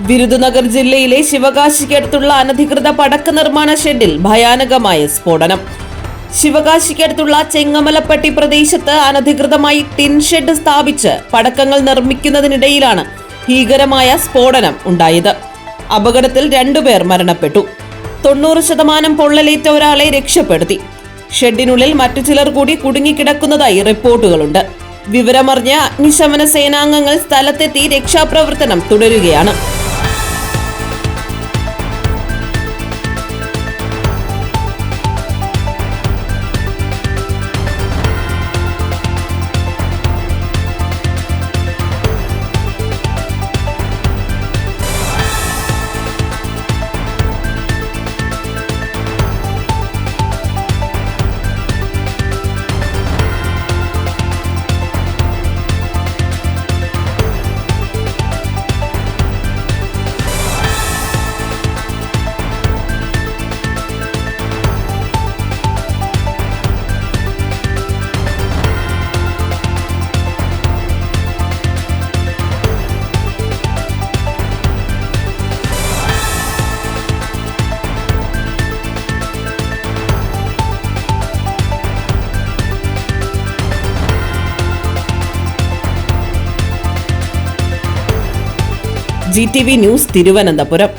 വിരുദുനഗർ ജില്ലയിലെ ശിവകാശിക്കടുത്തുള്ള അനധികൃത പടക്ക നിർമ്മാണ ഷെഡിൽ ഭയാനകമായ സ്ഫോടനം. ശിവകാശിക്കടുത്തുള്ള ചെങ്ങമലപ്പട്ടി പ്രദേശത്ത് അനധികൃതമായി ടിൻ ഷെഡ് സ്ഥാപിച്ച് പടക്കങ്ങൾ നിർമ്മിക്കുന്നതിനിടയിലാണ് ഭീകരമായ സ്ഫോടനം ഉണ്ടായത്. അപകടത്തിൽ 2 പേർ മരണപ്പെട്ടു. 90% പൊള്ളലേറ്റ ഒരാളെ രക്ഷപ്പെടുത്തി. ഷെഡിനുള്ളിൽ മറ്റു ചിലർ കൂടി കുടുങ്ങിക്കിടക്കുന്നതായി റിപ്പോർട്ടുകളുണ്ട്. വിവരമറിഞ്ഞ അഗ്നിശമന സേനാംഗങ്ങൾ സ്ഥലത്തെത്തി രക്ഷാപ്രവർത്തനം തുടരുകയാണ്. GTV news, Thiruvananthapuram.